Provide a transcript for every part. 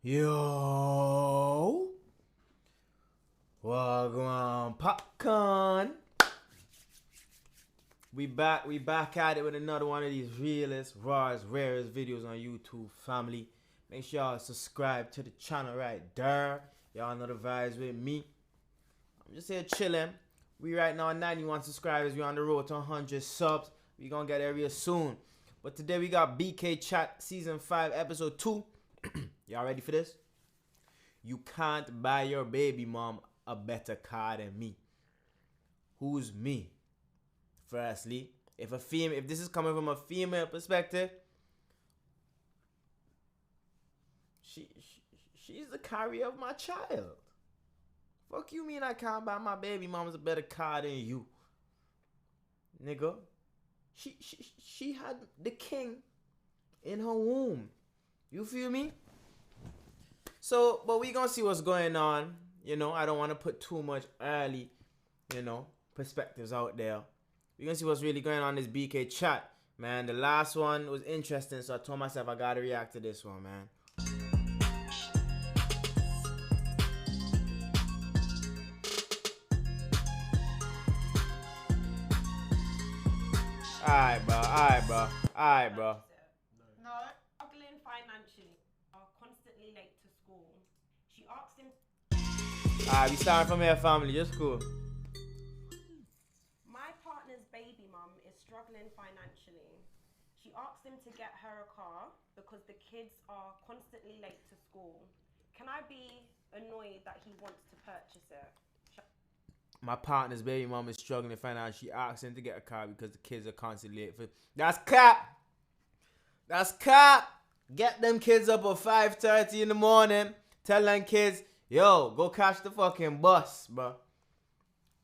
Yo, Wagwan Popcorn. We back at it with another one of these realest, rawest, rarest videos on YouTube, family. Make sure y'all subscribe to the channel right there. Y'all know the vibes with me. I'm just here chilling. We right now 91 subscribers. We on the road to 100 subs. We gonna get there real soon. But today we got BK Chat Season 5 Episode 2. Y'all ready for this? You can't buy your baby mom a better car than me. Who's me? Firstly, if this is coming from a female perspective, she's the carrier of my child. Fuck you mean I can't buy my baby mom's a better car than you, nigga? She had the king in her womb. You feel me? So, but we gonna see what's going on. You know, I don't want to put too much early, perspectives out there. We gonna see what's really going on in this BK chat, man. The last one was interesting, so I told myself I gotta react to this one, man. Alright, bro. No. Struggling financially, are constantly late to school. She asked him. Alright, we starting from here, family. Just cool. My partner's baby mum is struggling financially. She asked him to get her a car because the kids are constantly late to school. Can I be annoyed that he wants to purchase it? My partner's baby mom is struggling financially. She asked him to get a car because the kids are constantly late for. That's cap. That's cap. Get them kids up at 5:30 in the morning. Tell them kids, yo, go catch the fucking bus, bro.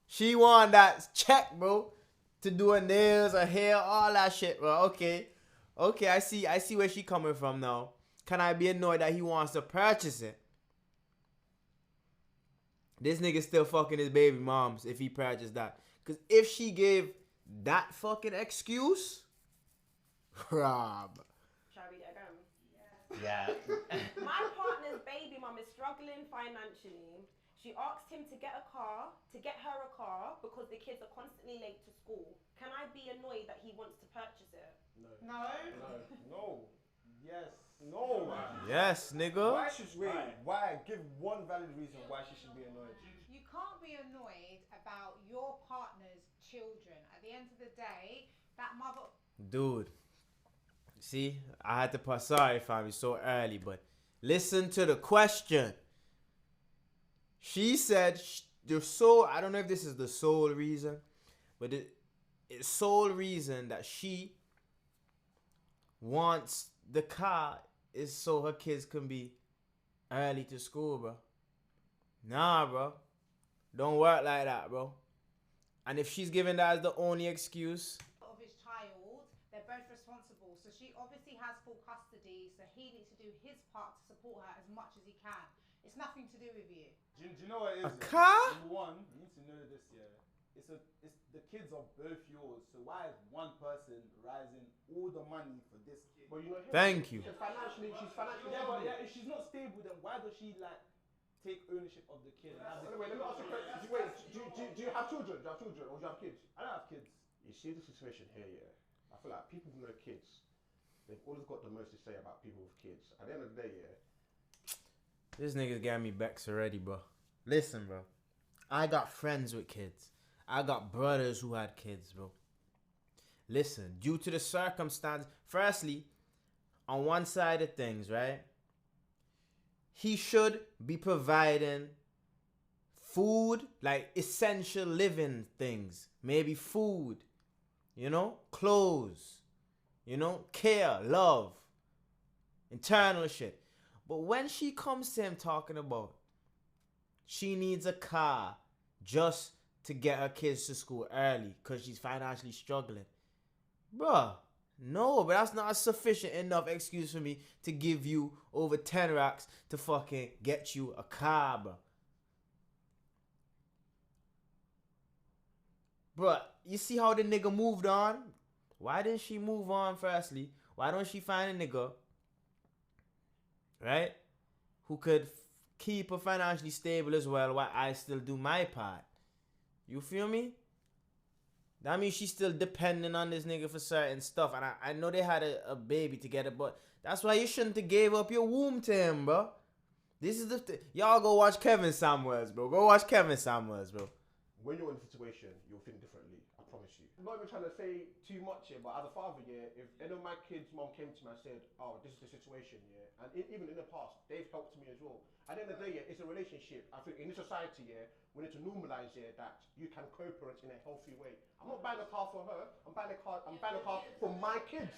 She want that check, bro, to do her nails, her hair, all that shit, bro. Okay, I see where she coming from now. Can I be annoyed that he wants to purchase it? This nigga still fucking his baby moms if he purchased that. Because if she gave that fucking excuse, Rob. Shall I read it again? Yeah. My partner's baby mum is struggling financially. She asked him to get her a car because the kids are constantly late to school. Can I be annoyed that he wants to purchase it? No. Yes. No. Yes, nigga. Why? Give one valid reason why she should be annoyed. You can't be annoyed about your partner's children. At the end of the day, that mother... Dude. See, I had to pass. Sorry, fam, it's so early, but listen to the question. She said I don't know if this is the sole reason, but it's sole reason that she wants the car is so her kids can be early to school, bro. Nah, bro. Don't work like that, bro. And if she's giving that as the only excuse, of his child, they're both responsible. So she obviously has full custody, so he needs to do his part to support her as much as he can. It's nothing to do with you. Do you know what it is? A car? Number one, you need to know this, yeah. It's the kids are both yours. So why is one person rising all the money for this kid? But you know, thank you. she's financially stable. Yeah, if she's not stable, then why does she take ownership of the kid? Wait, let me ask you a question. Wait, do you have children? Do you have children or do you have kids? I don't have kids. You see the situation here, yeah? I feel like people who know kids, they've always got the most to say about people with kids. At the end of the day, yeah. This nigga's got me Bex already, bro. Listen, bro. I got friends with kids. I got brothers who had kids, bro. Listen, due to the circumstance, firstly, on one side of things, right? He should be providing food, like essential living things. Maybe food, clothes, care, love, internal shit. But when she comes to him talking about she needs a car just to get her kids to school early because she's financially struggling. Bruh, no, but that's not a sufficient enough excuse for me to give you over 10 racks to fucking get you a car, bruh. Bruh, you see how the nigga moved on? Why didn't she move on firstly? Why don't she find a nigga, right, who could keep her financially stable as well while I still do my part. You feel me? That means she's still depending on this nigga for certain stuff. And I know they had a baby together, but that's why you shouldn't have gave up your womb to him, bro. This is y'all go watch Kevin Samuels, bro. Go watch Kevin Samuels, bro. When you're in the situation, you'll think differently. I promise you. I'm not even trying to say too much here, but as a father, yeah, if any of my kids' mom came to me and said, "Oh, this is the situation," yeah, and even in the past, they've helped me as well. At the end of the day, yeah, it's a relationship. I think in this society, yeah, we need to normalize, yeah, that you can co-parent in a healthy way. I'm not buying a car for her. I'm buying a car for my kids.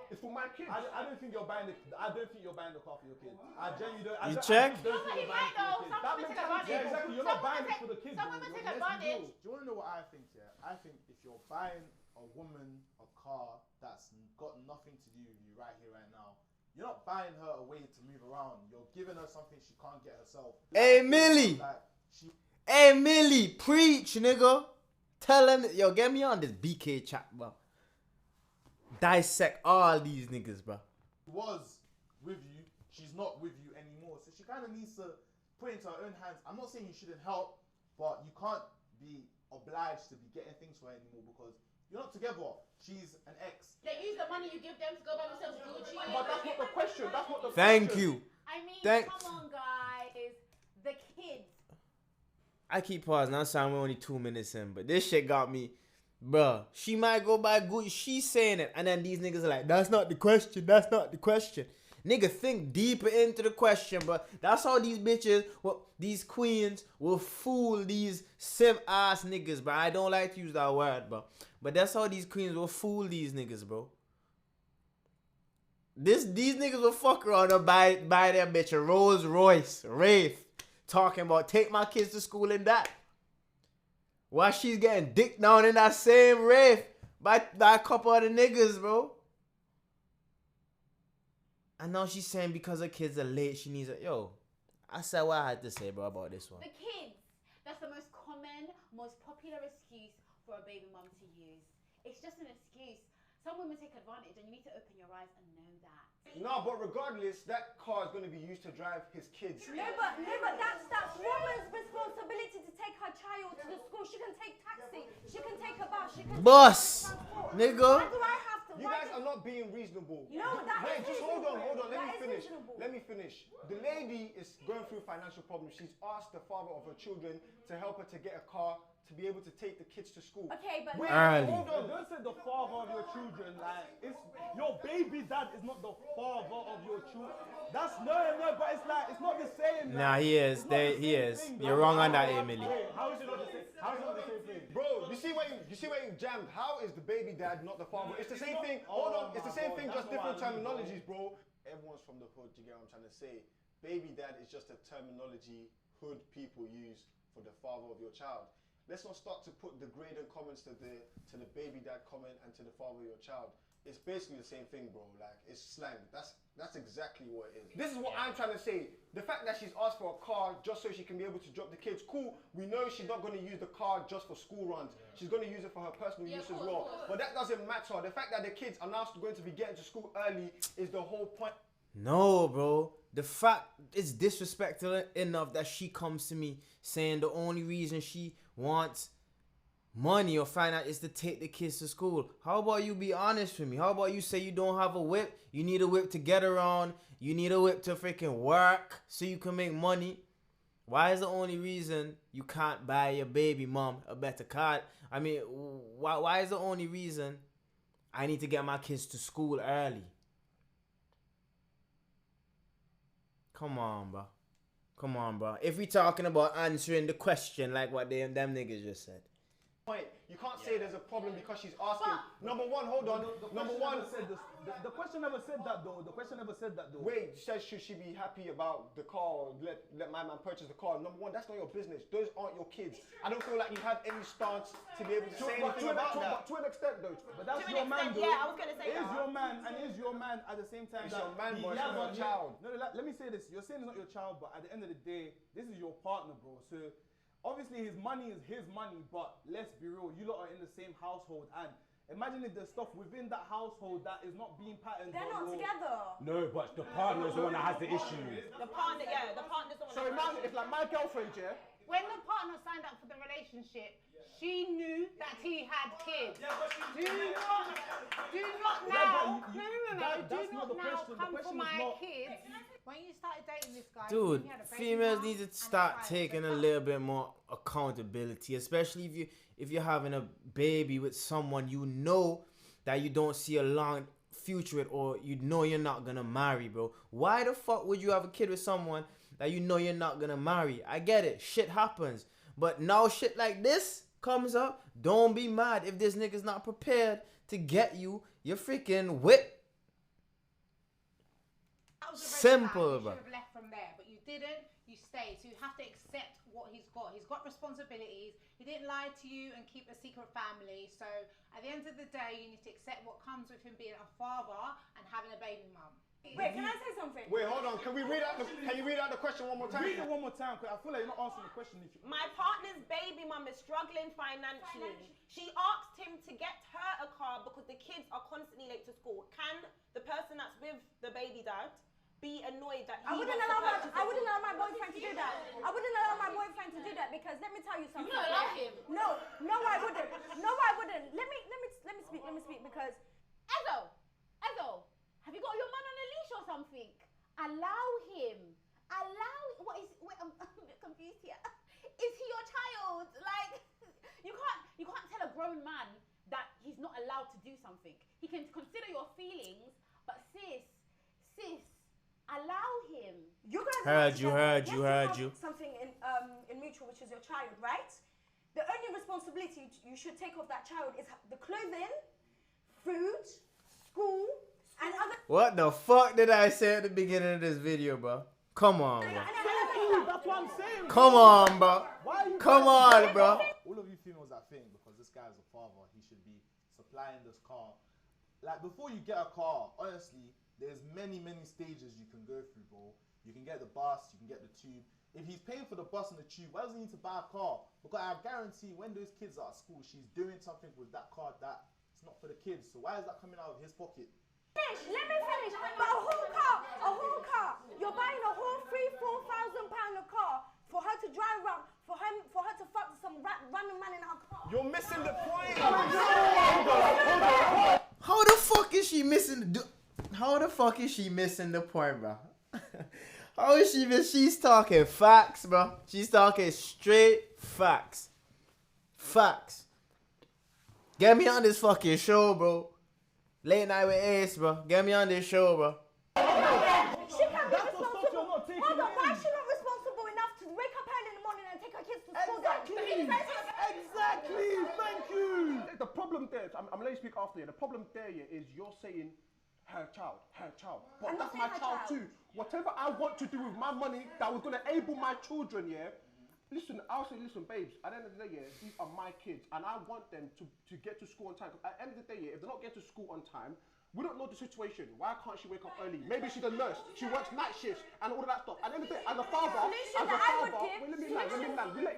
It's for my kids. I don't think you're buying the. I don't think you're buying the car for your kids. I genuinely don't. I You don't, check? I don't think you're buying it for your kids. Some women take advantage. Yeah, exactly. You're not buying it for the kids. Some bro. women take Let's be advantage. real. Do you want to know what I think? Yeah, I think if you're buying a woman a car that's got nothing to do with you right here, right now, you're not buying her a way to move around. You're giving her something she can't get herself. Hey, Millie. Like, Hey, Millie, preach, nigga. Tell him, yo, get me on this BK chat, bro. Dissect all these niggas, bro. was with you, she's not with you anymore. So she kind of needs to put it into her own hands. I'm not saying you shouldn't help, but you can't be obliged to be getting things for her anymore because you're not together. She's an ex. They use the money you give them to go buy themselves Gucci. But that's not the question. That's not the Thank question. you. I mean, Thanks. come on, guys. The kids. I keep pausing. I'm sorry, we're only 2 minutes in, but this shit got me. Bruh, she might go buy Gucci. She's saying it. And then these niggas are like, that's not the question. That's not the question. Nigga, think deeper into the question, bro. That's how these bitches, well, these queens will fool these sim-ass niggas, bro. I don't like to use that word, bro. But that's how these queens will fool these niggas, bro. These niggas will fuck around and buy their bitch a Rolls Royce, Wraith, talking about take my kids to school and that. While she's getting dick down in that same Wraith by a couple of the niggas, bro. And now she's saying because her kids are late, she needs a... Yo, I said what I had to say, bro, about this one. The kids. That's the most common, most popular excuse for a baby mum to use. It's just an excuse. Some women take advantage and you need to open your eyes and know that. No, but regardless, that car is going to be used to drive his kids. No, but that's woman's responsibility to take her child to the school. She can take taxi. She can take a bus. She can Bus, take transport. nigga. Why do I have to? You guys are not being reasonable. No, that Wait, is just hold on. reasonable. Let me That is finish. reasonable. Let me finish. The lady is going through financial problems. She's asked the father of her children to help her to get a car to be able to take the kids to school. Okay, but Wait, Early. hold on. Don't say the father of your children. Like, it's your baby dad is not the father of your children. That's no, but it's like it's not the same. Nah, like, he is. it's not the He same is. thing, You're bro. wrong on that, How- Emily. Wait, how is it not the same? How is it not the same thing? Bro, you see where you jammed. How is the baby dad not the father? It's the same thing. Hold on, it's the same thing, just different terminologies, bro. Everyone's from the hood. You get what I'm trying to say? Baby dad is just a terminology hood people use for the father of your child. Let's not start to put degrading comments to the baby dad comment and to the father of your child. It's basically the same thing, bro. Like, it's slang. That's exactly what it is. This is what I'm trying to say. The fact that she's asked for a car just so she can be able to drop the kids, cool. We know she's not going to use the car just for school runs. She's going to use it for her personal use as well. But that doesn't matter. The fact that the kids are now going to be getting to school early is the whole point. No, bro. The fact it's disrespectful enough that she comes to me saying the only reason she wants money or finance is to take the kids to school. How about you be honest with me? How about you say you don't have a whip? You need a whip to get around. You need a whip to freaking work so you can make money. Why is the only reason you can't buy your baby mom a better car? I mean, why is the only reason I need to get my kids to school early? Come on, bro. Come on, bro. If we talking about answering the question like what them niggas just said. You can't say there's a problem because she's asking. Number one, hold on. Number one. The question never said that though. The question never said that though. Wait, says should she be happy about the car or let my man purchase the car? Number one, that's not your business. Those aren't your kids. I don't feel like you have any stance to be able to say anything about that. To an extent though. But that's To your an man extent, though. yeah, I was gonna say It is that. your man and it is your man at the same time. It's that your man, he boy, it's has not your a- child. No, let me say this. You're saying it's not your child, but at the end of the day, this is your partner, bro. So obviously his money is his money, but let's be real, you lot are in the same household, and Imagine if there's stuff within that household that is not being patterned. They're or- not together. No, but the partner's the one that has the issue. The partner, yeah, the partner's the one. So imagine if like my girlfriend, yeah. When the partner signed up for the relationship, she knew that he had kids. Do not now. Do not now come for my kids. When you started dating this guy, Dude, you had a baby females mum need to and start a child. taking a little bit more accountability, especially if you're having a baby with someone you know that you don't see a long future with, or you know you're not gonna marry, bro. Why the fuck would you have a kid with someone that you know you're not gonna marry? I get it, shit happens, but now shit like this comes up. Don't be mad if this nigga's not prepared to get you your freaking whip. That was a red Simple, flag. bro. You should have left from there, but you didn't. You stayed. So you have to accept what he's got. He's got responsibilities. He didn't lie to you and keep a secret family. So at the end of the day, you need to accept what comes with him being a father and having a baby mum. Wait, can I say something? Wait, hold on. Can you read out the question one more time? Read it one more time, because I feel like you're not answering the question. If you... My partner's baby mum is struggling financially. She asked him to get her a car because the kids are constantly late to school. Can the person that's with the baby dad be annoyed that he I wouldn't allow my boyfriend to do that. I wouldn't allow my boyfriend to do that because let me tell you something. don't love him? No, I wouldn't. No, I wouldn't. Let me speak because Ezo, have you got your man on a leash or something? Allow him. What is? Wait, I'm a bit confused here. Is he your child? Like, you can't tell a grown man that he's not allowed to do something. He can consider your feelings, but sis, allow him. you guys Heard you. have something in mutual, which is your child, right? The only responsibility you should take of that child is the clothing, food, school, and other. What the fuck did I say at the beginning of this video, bro? Come on, bro. That's what I'm saying. Come on, bro. Why are you Come on, bro. All of you females that think because this guy is a father, he should be supplying this car. Like, before you get a car, honestly, there's many stages you can go through, bro. You can get the bus, you can get the tube. If he's paying for the bus and the tube, why does he need to buy a car? Because I guarantee when those kids are at school, she's doing something with that car that it's not for the kids. So why is that coming out of his pocket? Let me finish. But a whole car. You're buying a whole £3,000-4,000 car for her to drive around, for her to fuck some random man in her car. You're missing the point. How the fuck is she missing the point, bro? How is she she's talking facts, bro. She's talking straight facts. Facts. Get me on this fucking show, bro. Late night with Ace, bro. Get me on this show, bro. She can be That's the stuff you're not taking Hold on, why in. is she not responsible enough to wake up early in the morning and take her kids to school? Exactly. Thank you. The problem there, I'm letting you speak after you. The problem there is you're saying her child. But I'm not that's my saying her child child. too. Whatever I want to do with my money that was gonna enable my children, yeah. Listen, I'll say, listen, babes, at the end of the day, yeah, these are my kids, and I want them to get to school on time. 'Cause at the end of the day, yeah, if they're not getting to school on time, we don't know the situation. Why can't she wake up early? Maybe she's a nurse, she works night shifts, and all of that stuff. At the end of the day, as a father, Solution that I would give- wait, let me land.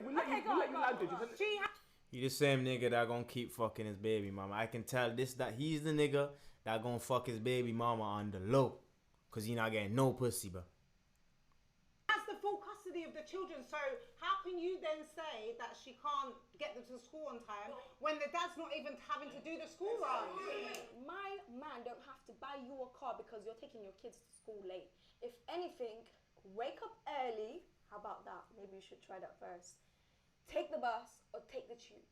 We'll let you land, bitches. He the same nigga that gonna keep fucking his baby mama. I can tell that he's the nigga that gonna fuck his baby mama on the low. Cause he not getting no pussy, bro. Has the full custody of the children, so how can you then say that she can't get them to school on time when the dad's not even having to do the school run? My man don't have to buy you a car because you're taking your kids to school late. If anything, wake up early. How about that? Maybe you should try that first. Take the bus or take the tube.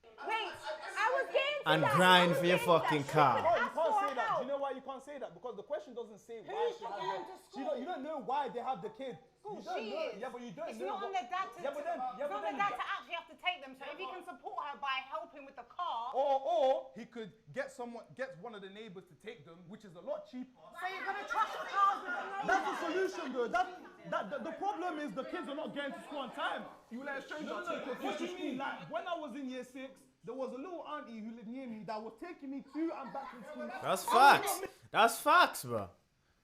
Wait, I was getting to And that. grind I was for your getting to that. fucking She car. could Oh, you ask can't for say that. help. Do you know why you can't say that? Because the question doesn't say why Who's she has going it. to You don't know why they have the kid. You don't She know. is. Yeah, but you don't It's know. not on the dad to, Yeah, but then, it's not the dad to actually have to take them. So if he can support her by helping with the car, Or he could get one of the neighbors to take them, which is a lot cheaper. so you're gonna trust the cars with the neighbors. That's the solution, though. The problem is the kids are not getting to school on time. You let a stranger take your kids to school. Like when I was in year 6, there was a little auntie who lived near me that was taking me to and back from school. That's facts. That's facts, bro.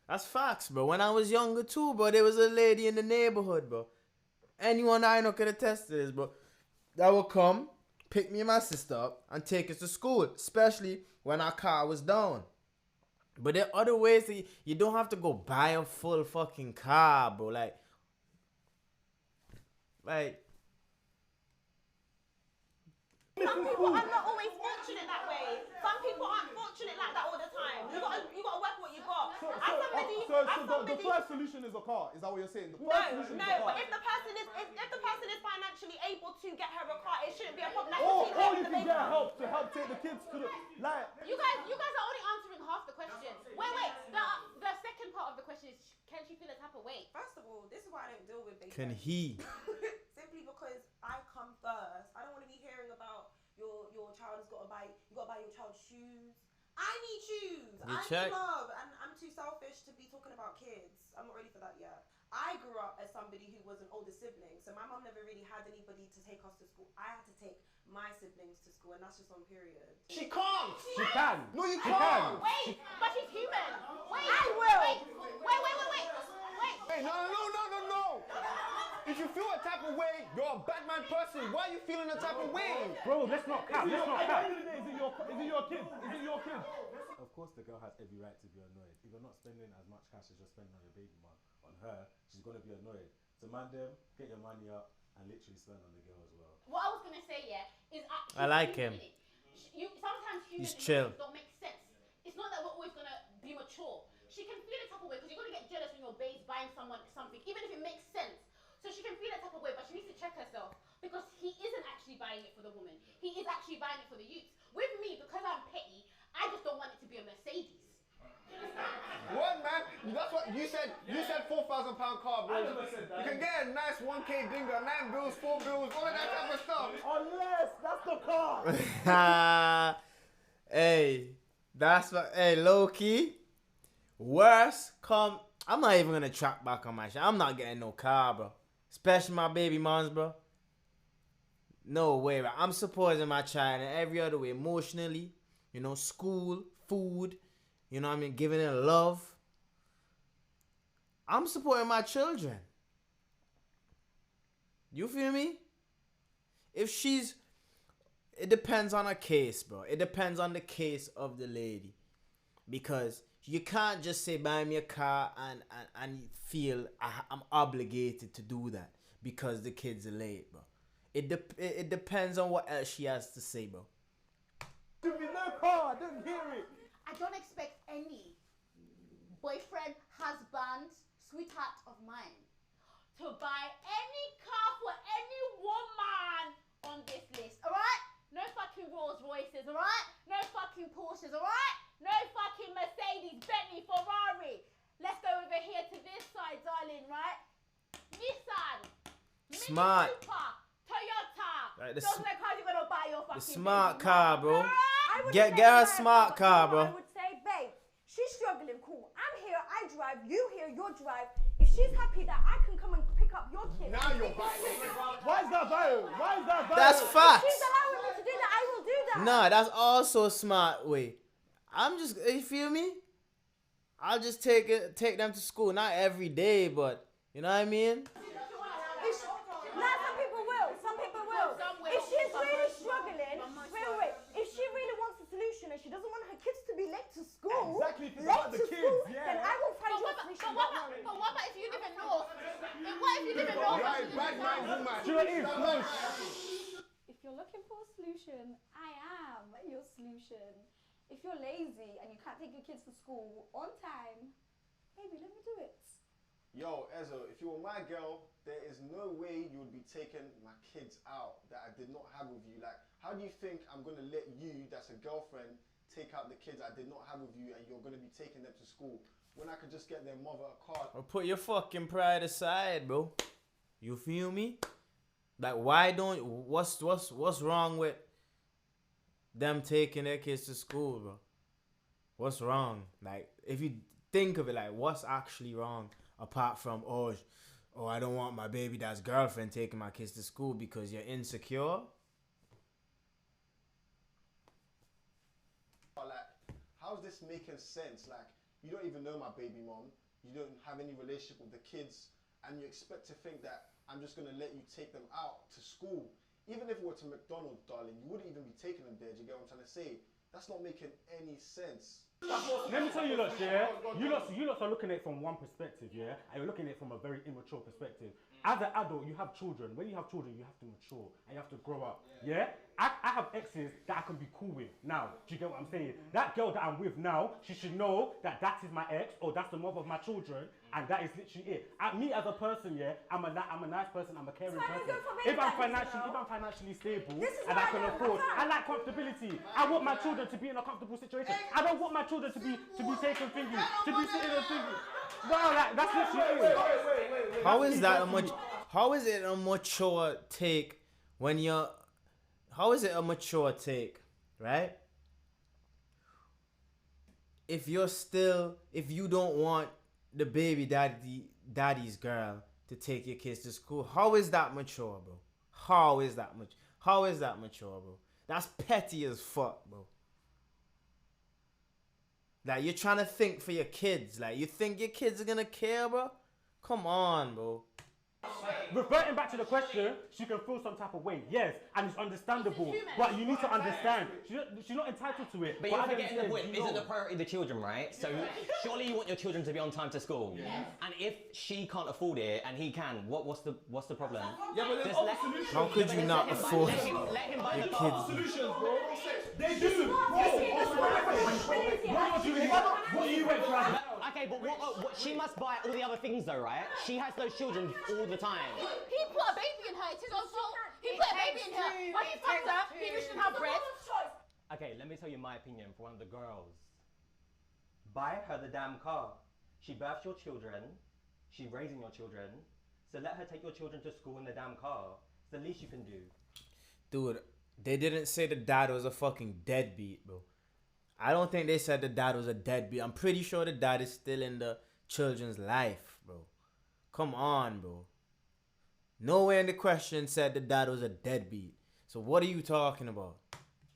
That's facts, bro. When I was younger too, bro, there was a lady in the neighborhood, bro. Anyone I know could attest to this, bro. That would come, pick me and my sister up and take us to school, especially when our car was down. But there are other ways that you don't have to go buy a full fucking car, bro. Like, some people are not always fortunate that way. Some people aren't fortunate like that all the time. You gotta work what you got. The first solution is a car. Is that what you're saying? The first solution is a car. But if the person is financially able to get her a car, it shouldn't be a problem. That's Or between her you and the can baby. get help to help take the kids to the like. You guys are only answering half the question. Wait. The second part of the question is, can she feel a type of way? First of all, this is why I don't deal with baby. can he? Simply because I come first. I don't want to be hearing about your child has got to buy. You got to buy your child shoes. I need shoes. I check. need love, and I'm too selfish to be talking about kids. I'm not ready for that yet. I grew up as somebody who was an older sibling, so my mom never really had anybody to take us to school. I had to take my siblings to school, and that's just on period. She can't. She can. No, you She can't. can. Wait, but she's human. Wait, I will. Wait. Hey, no. If you feel a type of way, you're a bad man person. Why are you feeling a type of way? Bro, let's not cap. Let's not cap. Is it your kid? Is it your kid? Of course, the girl has every right to be annoyed. If you're not spending as much cash as you're spending on your baby mom, on her, she's gonna be annoyed. So, man, get your money up and literally spend on the girl as well. What I was gonna say, is I like him. Sometimes human He's chill. emotions don't make sense. It's not that we're always gonna be mature. She can feel a type of way because you're gonna get jealous when your babe's buying someone something, even if it makes sense. So she can feel that type of way, but she needs to check herself because he isn't actually buying it for the woman. He is actually buying it for the youth. With me, because I'm petty, I just don't want it to be a Mercedes. What, man? That's what you said. You said £4,000 car, bro. You can get a nice 1K dinger, 9 bills, 4 bills, all of that type of stuff. Unless that's the car. Hey, that's what. Hey, low key. Worse come. I'm not even gonna track back on my shit. I'm not getting no car, bro. Especially my baby moms, bro. No way, bro. I'm supporting my child in every other way. Emotionally, school, food, you know what I mean? Giving it love. I'm supporting my children. You feel me? It depends on a case, bro. It depends on the case of the lady. Because you can't just say buy me a car and feel I'm obligated to do that because the kids are late, bro. It depends on what else she has to say, bro. Give me no car. I didn't hear it. I don't expect any boyfriend, husband, sweetheart of mine to buy any car for any woman on this list, alright? No fucking Rolls Royces, alright? No fucking Porsches, alright? No fucking Mercedes, Bentley, Ferrari. Let's go over here to this side, darling, right? Nissan, Smart. Mini Cooper, Toyota. Right, Those are the cars you're gonna buy your fucking The smart baby car, mom, bro. right? I would Get say her a my smart car, car, but you know bro. what I would say, babe, she's struggling, cool. I'm here, I drive, you here, you drive. If she's happy that I can come and pick up your kid. Now you're buying it. Why is that value? Why is that value? That's facts. She's allowing me to do that, I will do that. Nah, that's also a smart way. You feel me? I'll just take them to school, not every day, but you know what I mean? Some people will. If she's really struggling, wait. If she really wants a solution and she doesn't want her kids to be late to school, Exactly, if it's late about the to kids, school, yeah. then I will find you a solution. Don't worry. But what about if you live in North? What if you live in North? You're a bad man woman. Do you know what it is? No. If you're looking for a solution, I am your solution. If you're lazy and you can't take your kids to school on time, maybe let me do it. Yo, Ezo, if you were my girl, there is no way you would be taking my kids out that I did not have with you. Like, how do you think I'm going to let you, that's a girlfriend, take out the kids I did not have with you and you're going to be taking them to school when I could just get their mother a car? Or put your fucking pride aside, bro. You feel me? Like, what's wrong with them taking their kids to school, bro? What's wrong? Like, if you think of it, like, what's actually wrong? Apart from, oh, I don't want my baby dad's girlfriend taking my kids to school because you're insecure. Like, how's this making sense? Like, you don't even know my baby mom. You don't have any relationship with the kids. And you expect to think that I'm just going to let you take them out to school. even if it were to McDonald's, darling, you wouldn't even be taking them there. Do you get what I'm trying to say? That's not making any sense. Let me tell you lot, yeah. You lot are looking at it from one perspective, yeah, and you're looking at it from a very immature perspective. As an adult, you have children. When you have children, you have to mature and you have to grow up. Yeah. I have exes that I can be cool with now. Do you get what I'm saying? That girl that I'm with now, she should know that that is my ex or that's the mother of my children, and that is literally it. Me as a person, yeah, I'm a nice person. I'm a caring person. If I'm financially stable and I can afford, I like comfortability. I want my children to be in a comfortable situation. I don't want my children to be taking thingy, to be sitting and thingy. No, that's literally it. How is that a much? How is it a mature take when you're? How is it a mature take, right? If you don't want the baby daddy's girl to take your kids to school, how is that mature, bro? How is that mature, bro? That's petty as fuck, bro. Like, you're trying to think for your kids. Like, you think your kids are gonna care, bro? Come on, bro. Reverting back to the question, she can feel some type of way, yes, and it's understandable. But you need to understand, she's not entitled to it. But you're forgetting the point. Isn't the priority the children, right? So surely you want your children to be on time to school. Yes. And if she can't afford it and he can, what's the problem? Yeah, but there's other solutions. How could you not afford let him buy your the car. kids? Solutions, bro. They do. What you went for? Okay, but what she must buy all the other things though, right? She has those children all the time. He put a baby in her. It's his own fault. He put a baby in her. When he fucked her, he shouldn't have bread. Okay, let me tell you my opinion for one of the girls. Buy her the damn car. She birthed your children. She's raising your children. So let her take your children to school in the damn car. It's the least you can do. Dude, they didn't say the dad was a fucking deadbeat, bro. I don't think they said the dad was a deadbeat. I'm pretty sure the dad is still in the children's life, bro. Come on, bro. Nowhere in the question said the dad was a deadbeat. So what are you talking about?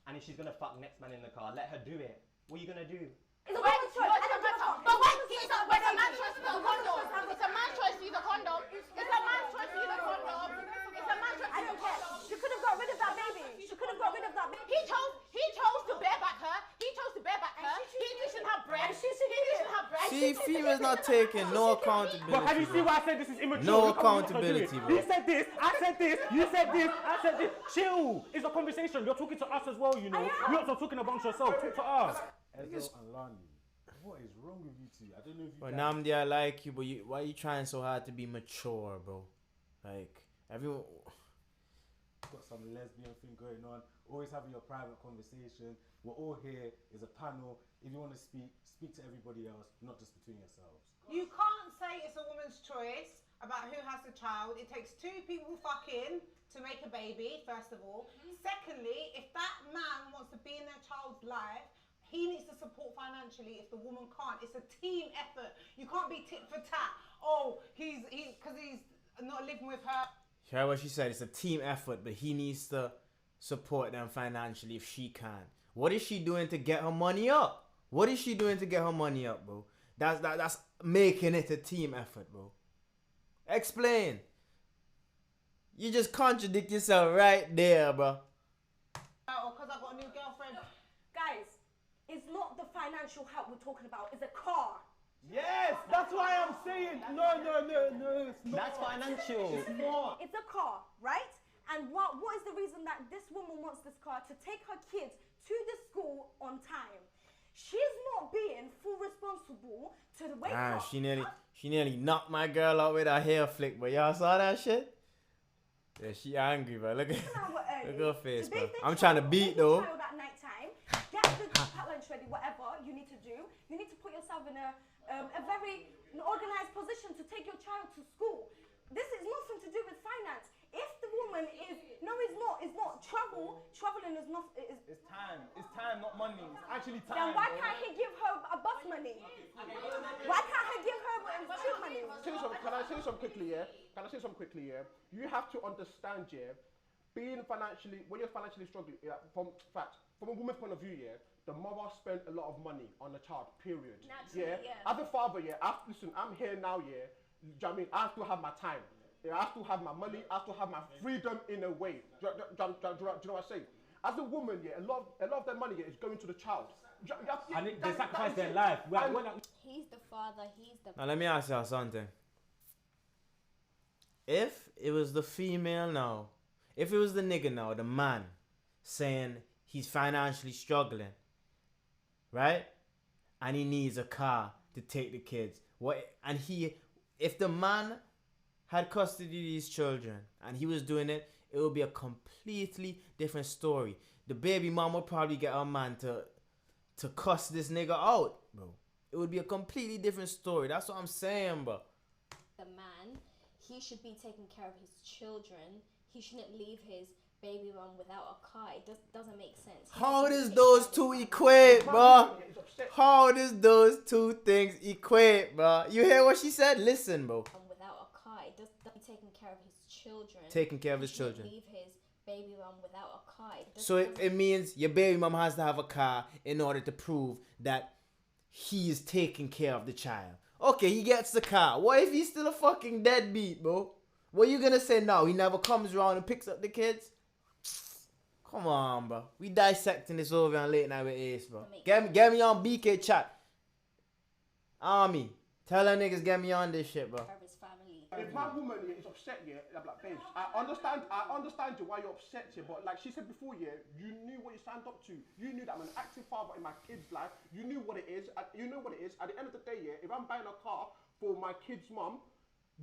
And if she's gonna fuck next man in the car, let her do it. What are you gonna do? It's a man's choice. But wait, it's a man's choice to use a condom. It's a man's choice to use a condom. It's a man's choice to use a condom. It's a man's choice. I don't care. She could have got rid of that baby. She could have got rid of that baby. He chose to bareback her. He chose to bareback her. He shouldn't have bread. He shouldn't have bread. See, females not taking no accountability. But have you seen why I said this is immature? No accountability, bro. He said this, I said this, you said this, I said this. Chill. It's a conversation. You're talking to us as well, you know. You're not talking amongst yourself. Talk to us. Ezo and Lani, what is wrong with you two? I don't know if you But guys... Namdi, I like you, but why are you trying so hard to be mature, bro? Like, everyone... got some lesbian thing going on, always having your private conversation. We're all here, is a panel. If you want to speak to everybody else, not just between yourselves. You can't say it's a woman's choice about who has the child. It takes two people fucking to make a baby, first of all. Secondly, if that man wants to be in their child's life, he needs to support financially if the woman can't. It's a team effort. You can't be tit for tat. Oh, he's because he's not living with her. You heard what she said? It's a team effort, but he needs to support them financially if she can. What is she doing to get her money up? What is she doing to get her money up, bro? That's making it a team effort, bro. Explain. You just contradict yourself right there, bro. Or because I got a new girlfriend. Guys, it's not the financial help we're talking about. It's a car. Yes, that's why I'm saying no, it's not. That's financial. It's not. It's a car, right? And what is the reason that this woman wants this car? To take her kids to the school on time. She's not being full responsible to the wake up. She nearly knocked my girl out with her hair flick, but y'all saw that shit? Yeah, she angry, bro. Look at her face, bro. I'm trying to beat though. At night time, get the pack lunch ready, whatever you need to do. You need to put yourself in a very organized position to take your child to school. This is nothing to do with finance. If the woman is it's not traveling is not It's time, not money. It's actually time. Then why can't he give her a bus money? Why can't he give her food money? Can I say something quickly, yeah? You have to understand, yeah, when you're financially struggling, yeah, from a woman's point of view, yeah, the mother spent a lot of money on the child, period. Naturally, yeah. As a father, yeah, I'm here now, yeah, do you know what I mean? I still have my time. I still have my money. I still have my freedom in a way. Do you know what I'm saying? As a woman, yeah, a lot of their money is going to the child. And they sacrifice their life. He's the father. He's the. Now let me ask y'all something. If it was the female now, if it was the nigga now, the man, saying he's financially struggling, right? And he needs a car to take the kids. If the man had custody of these children and he was doing it, it would be a completely different story. The baby mom would probably get her man to cuss this nigga out, bro. It would be a completely different story. That's what I'm saying, bro. The man, he should be taking care of his children. He shouldn't leave his baby mom without a car. It doesn't make sense. How does those two equate, bro? How does those two things equate, bro? You hear what she said? Listen, bro. Without a car, it doesn't taking care of his children. Taking care of his children. Leave his baby mom without a car. So it means your baby mom has to have a car in order to prove that he is taking care of the child. Okay, he gets the car. What if he's still a fucking deadbeat, bro? What you gonna say now? He never comes around and picks up the kids? Come on, bro. We dissecting this over on Late Night with Ace, bro. Get me on BK chat. Army. Tell them niggas get me on this shit, bro. If my woman is upset, yeah, I'm like, babes, I understand you why you're upset, yeah, but like she said before, yeah, you knew what you signed up to. You knew that I'm an active father in my kid's life. You knew what it is. You know what it is. At the end of the day, yeah, if I'm buying a car for my kid's mum,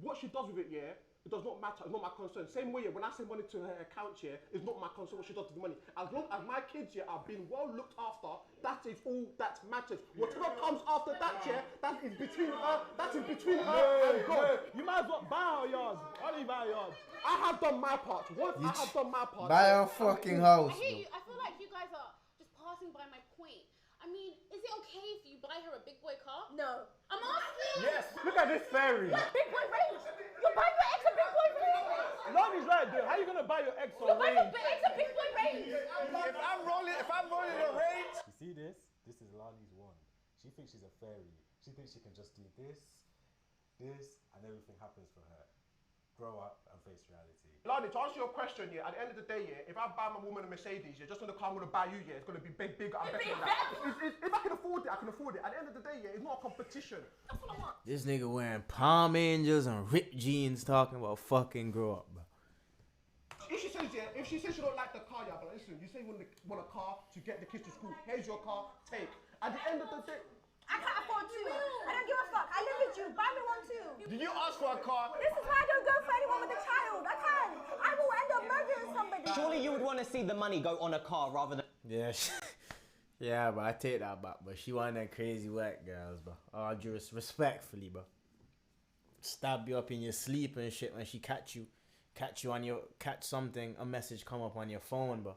what she does with it, yeah, it does not matter. It's not my concern. Same way, yeah, when I send money to her account, yeah, it's not my concern what she does with the money. As long as my kids, yeah, are being well looked after, that is all that matters. Whatever comes after that, yeah, that is between her. That is between her and God. You might as well buy our yards. Why do you buy yards? I have done my part. Once I have done my part. Buy a fucking house. I hear you. I feel like you guys are just passing by my point. I mean, is it okay if you buy her a big boy car? No. I'm asking. Yes. Look at this fairy. What big boy range? You're buying your ex a big boy range. Lonnie's right there. How you gonna buy your ex a You're buying range? your ex a big boy range. If I'm rolling a range. You see this? This is Lani's one. She thinks she's a fairy. She thinks she can just do this, and everything happens for her. Grow up and face reality. Lani, to answer your question, yeah, at the end of the day, yeah, if I buy my woman a Mercedes, yeah, just on the car I'm gonna buy you, yeah, it's gonna be big, and better than that. If I can afford it, I can afford it. At the end of the day, yeah, it's not a competition. That's what I want. This nigga wearing Palm Angels and ripped jeans talking about fucking grow up, bro. If she says she don't like the car, yeah, but listen, you say you want a car to get the kids to school. Here's your car, take. At the end of the day, I can't afford two. I don't give a fuck. I live with you. Buy me one too. Did you ask for a car? This is why I don't go for anyone with a child. I can't. I will end up murdering somebody. Surely you would want to see the money go on a car rather than. Yeah, yeah, but I take that back. But she one of them crazy white girls, bro. All due respectfully, bro. Stab you up in your sleep and shit when she catch something, a message come up on your phone, bro.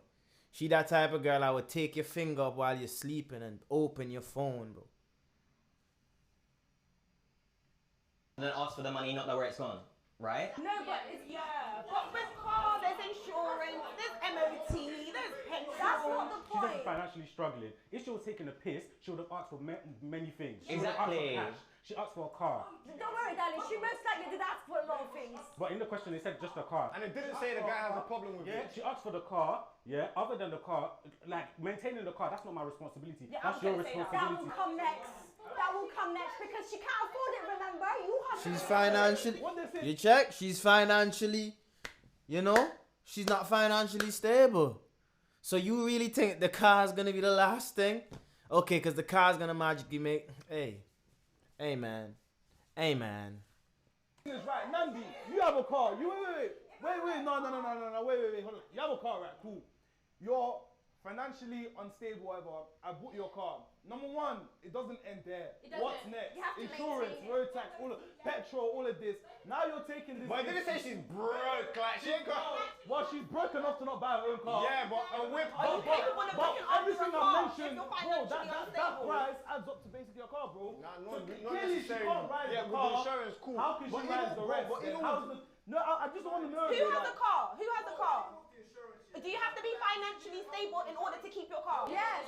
She that type of girl I would take your finger up while you're sleeping and open your phone, bro. And then ask for the money, not know where it's gone, right? No, but it's, but with car, there's insurance, there's MOT, there's petrol. That's not the She point. doesn't financially struggling. If she was taking a piss, she would have asked for many things. She Exactly. would have asked for cash. She asked for a car. Don't worry, darling. She most likely did ask for a lot of things. But in the question, they said just a car. And it didn't say the guy has a problem with Yeah, it. she asked for the car. Yeah, other than the car, like maintaining the car, that's not my responsibility. Yeah, That's your responsibility. That will come next. That will come next because she can't afford it. Remember, you have. She's financially. You check. She's financially. You know, she's not financially stable. So you really think the car's gonna be the last thing? Okay, because the car's gonna magically make. Hey, man. It's right, Nandi. You have a car. You wait. No. Wait. Hold on. You have a car, right? Cool. You're financially unstable, whatever. I bought your car. Number one, it doesn't end there. What's next? You have to Insurance, maintain it. road tax, all of petrol, all of this. Now you're taking this. But it didn't say she's broke. Like she ain't got. Well, she's broke enough to not buy her own car. Yeah, but a whip. Are you capable of But looking after everything a I car mentioned, if you're bro, financially that unstable? price adds up to basically a car, bro. Nah, So not clearly she necessarily. can't ride Yeah, the with car. insurance, cool. How can she But ride even- the rest? but then? even How's with- the, no, I just want to know. Who has a car? Who has a car? Do you have to be financially stable in order to keep your car? Yes.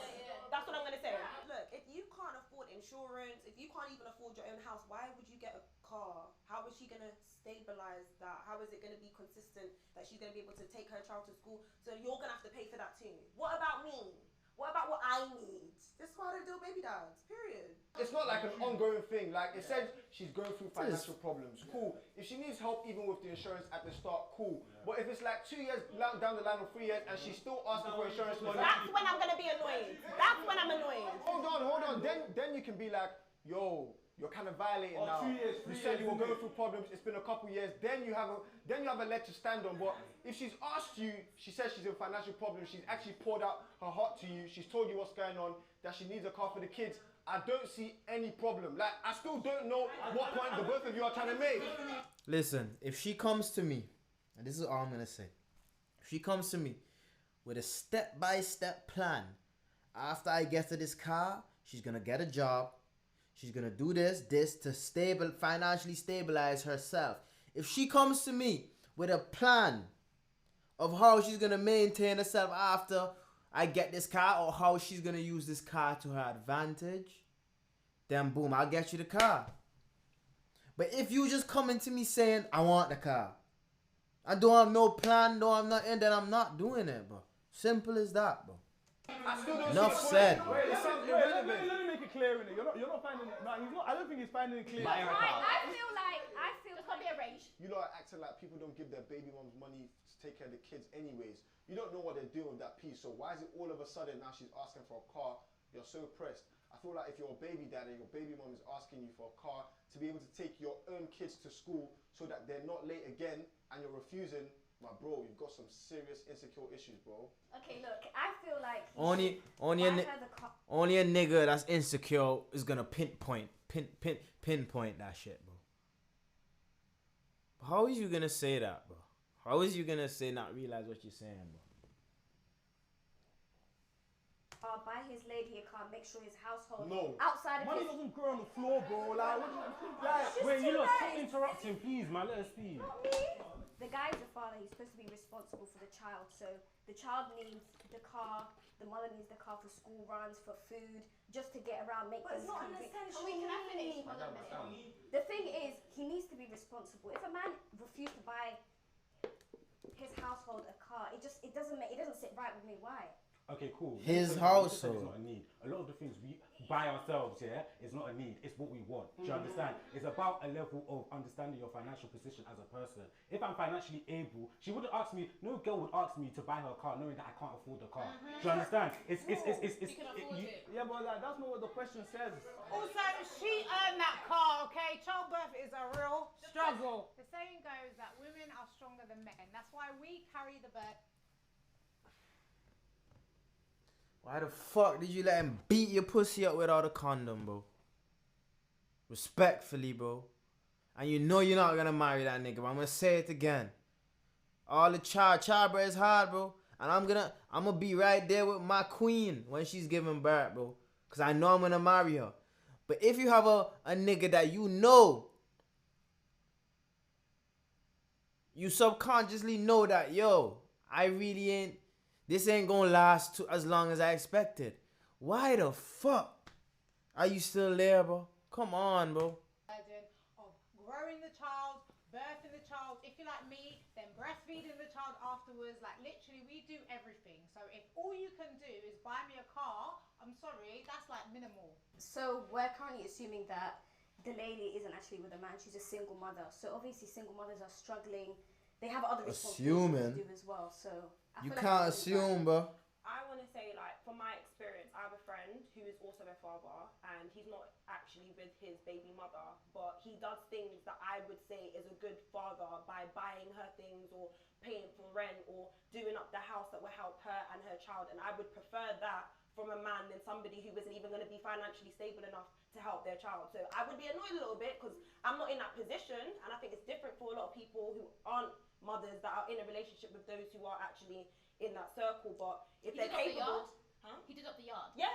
That's what I'm gonna say. Look, if you can't afford insurance, if you can't even afford your own house, why would you get a car? How is she gonna stabilize that? How is it going to be consistent that she's going to be able to take her child to school? So you're going to have to pay for that too. What about me? What about what I need? This is why I don't do baby dads, period. It's not like an ongoing thing. Like, it says she's going through financial problems. Cool. If she needs help even with the insurance at the start, cool. But if it's like 2 years down the line or 3 years and she's still asking for insurance money... That's when I'm going to be annoyed. That's when I'm annoyed. Hold on. Then you can be like, yo, you're kind of violating now. 2 years, You said you were going through problems. It's been a couple years. Then you have a leg to stand on. But if she's asked you, she says she's in financial problems. She's actually poured out her heart to you. She's told you what's going on. That she needs a car for the kids. I don't see any problem. Like, I still don't know what point the both of you are trying to make. Listen, if she comes to me, and this is all I'm gonna say, if she comes to me with a step-by-step plan, after I get her this car, she's gonna get a job. She's gonna do this to financially stabilize herself. If she comes to me with a plan of how she's gonna maintain herself after I get this car, or how she's gonna use this car to her advantage, then boom, I'll get you the car. But if you just coming to me saying, I want the car, I don't have no plan, don't have nothing, then I'm not doing it, bro. Simple as that, bro. I still don't Enough see said. Wait, let me make it clear in it. You're not finding it. No, he's not. I don't think he's finding it clear. I feel it's gonna be arranged. You lot are acting like people don't give their baby moms money to take care of the kids anyways. You don't know what they're doing with that piece. So why is it all of a sudden now she's asking for a car? You're so pressed. I feel like if you're a baby dad and your baby mom is asking you for a car to be able to take your own kids to school so that they're not late again and you're refusing, my bro, you've got some serious insecure issues, bro. Okay, look, I feel like Only a nigga that's insecure is gonna pinpoint that shit, bro. How is you gonna say that, bro? How is you gonna say not realize what you're saying, bro? buy his lady a car, make sure his household No. outside of Money his... doesn't grow on the floor, bro. Like, what do you like? Wait, you lot stop interrupting, please, man. Let us speak. Not me. The guy's the father, he's supposed to be responsible for the child, so the child needs the car, the mother needs the car for school runs, for food, just to get around, make But things it's not an convenient. essential Can I finish? need. Hold on a minute. The thing is, he needs to be responsible. If a man refused to buy his household a car, it doesn't sit right with me. Why? Okay, cool. His It's household. not a need. A lot of the things we buy ourselves, yeah, is not a need. It's what we want. Do you understand? It's about a level of understanding your financial position as a person. If I'm financially able, she wouldn't ask me. No girl would ask me to buy her a car knowing that I can't afford the car. Do you understand? You can afford it. Yeah, but like, that's not what the question says. Also, she earned that car, okay? Childbirth is a real struggle. The saying goes that women are stronger than men. That's why we carry the burden. Why the fuck did you let him beat your pussy up without a condom, bro? Respectfully, bro. And you know you're not gonna marry that nigga, but I'm gonna say it again. All the childbirth is hard, bro. And I'm gonna be right there with my queen when she's giving birth, bro. Cause I know I'm gonna marry her. But if you have a nigga that you know, you subconsciously know that, yo, this ain't gonna last as long as I expected. Why the fuck are you still there, bro? Come on, bro. Of growing the child, birthing the child. If you're like me, then breastfeeding the child afterwards. Like literally, we do everything. So if all you can do is buy me a car, I'm sorry, that's like minimal. So we're currently assuming that the lady isn't actually with a man, she's a single mother. So obviously single mothers are struggling. They have other responsibilities to do as well. So You can't assume, bro. I want to say, like, from my experience, I have a friend who is also a father, and he's not actually with his baby mother, but he does things that I would say is a good father by buying her things or paying for rent or doing up the house that will help her and her child. And I would prefer that from a man than somebody who isn't even going to be financially stable enough to help their child. So I would be annoyed a little bit because I'm not in that position, and I think it's different for a lot of people who aren't mothers that are in a relationship with those who are actually in that circle. But if they're capable, He did up the yard. yeah,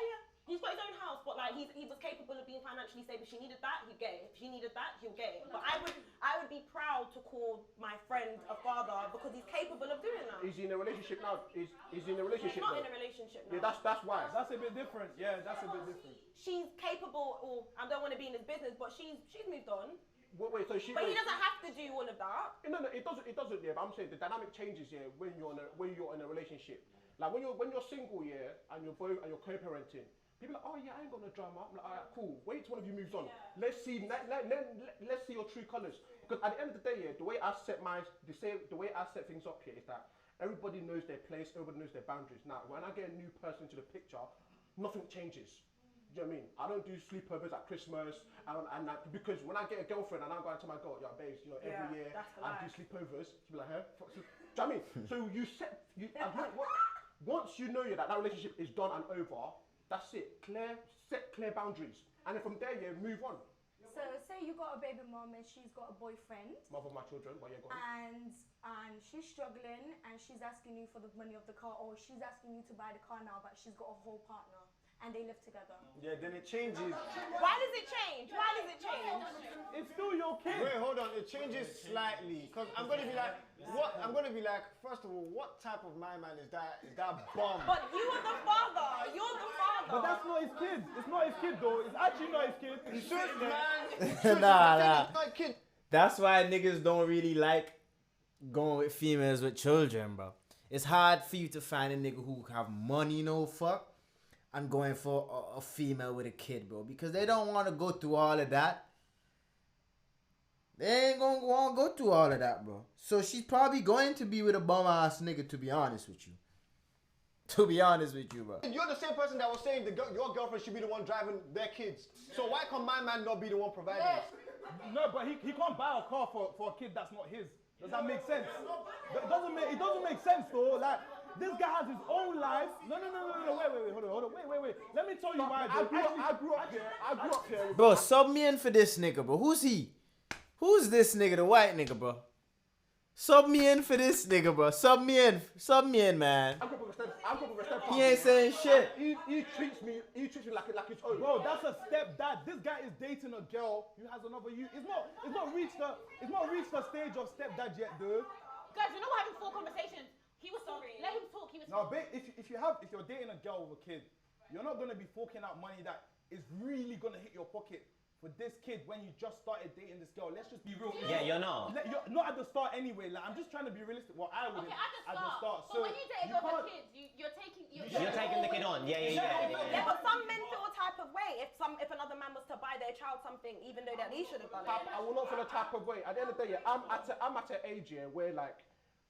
he's got his own house, but like he was capable of being financially stable. If she needed that, he'd get it. If she needed that, he'll get it. But I would be proud to call my friend a father because he's capable of doing that. Is he in a relationship now? Is he in a relationship He's not now? in a relationship now. Yeah, that's why. That's a bit different. Yeah, that's a bit different. She's capable, or I don't want to be in his business, but she's moved on. wait, so she. But he wait. doesn't have to do all of that. No, it doesn't. It doesn't. Yeah, but I'm saying the dynamic changes. Yeah, when you're in a relationship. Like when you're single, yeah, and you're co-parenting. People are like, oh yeah, I ain't got no drama. I'm like, alright, cool. Wait till one of you moves on. Let's see your true colours. Because at the end of the day, yeah, the way I set things up here is that everybody knows their place, everybody knows their boundaries. Now, when I get a new person into the picture, nothing changes. Do you know what I mean? I don't do sleepovers at Christmas, because when I get a girlfriend and I'm going to tell my girl, yeah, babes, you know, every year I do sleepovers. She'll be like, huh? Do you know what I mean? So once you know that relationship is done and over, that's it. Set clear boundaries, and then from there, yeah, move on. So say you got a baby mom and she's got a boyfriend. Mother of my children, but yeah, go on. And she's struggling and she's asking you for the money of the car, or she's asking you to buy the car now, but she's got a whole partner and they live together. Yeah, then it changes. Why does it change? Why does it change? It's still your kid. Wait, hold on. It changes slightly because I'm gonna be like, what? I'm gonna be like, first of all, what type of my man is that? Is that bomb? But you are the father. You're the father. But that's not his kid. It's not his kid though. It's actually not his kid. You should, man. Nah. It's not kid. That's why niggas don't really like going with females with children, bro. It's hard for you to find a nigga who have money, no fuck, and going for a female with a kid, bro, because they don't want to go through all of that. They ain't gonna want to go through all of that, bro. So she's probably going to be with a bum ass nigga, to be honest with you. To be honest with you, bro. You're the same person that was saying your girlfriend should be the one driving their kids. So why can my man not be the one providing? No, but he can't buy a car for a kid that's not his. Does that make sense? It doesn't make sense though. Like, this guy has his own life. No, wait, hold on. Wait. Let me tell you why. I grew up here. Bro, sub me in for this nigga, bro. Who's he? Who's this nigga, the white nigga, bro? Sub me in for this nigga, bro. Sub me in, man. I'm good with stepfather. He ain't saying shit. He treats me like his own. Bro, that's a stepdad. This guy is dating a girl who has another you. It's not reached the stage of stepdad yet, dude. Guys, we're not having full conversations. He was sorry. Let him talk. He was. No, babe, if you're dating a girl with a kid, you're not gonna be forking out money that is really gonna hit your pocket for this kid when you just started dating this girl. Let's just be real. Yeah, you're not. You're not at the start anyway. Like, I'm just trying to be realistic. Well, I wouldn't at the start. But So when you date a girl with kids, you're taking. You're taking the kid on. Yeah. Yeah, but some men feel a type of way if another man was to buy their child something, even though that he should have done it. I will not feel a type of way. At the end of the day, yeah, I'm at an age here where like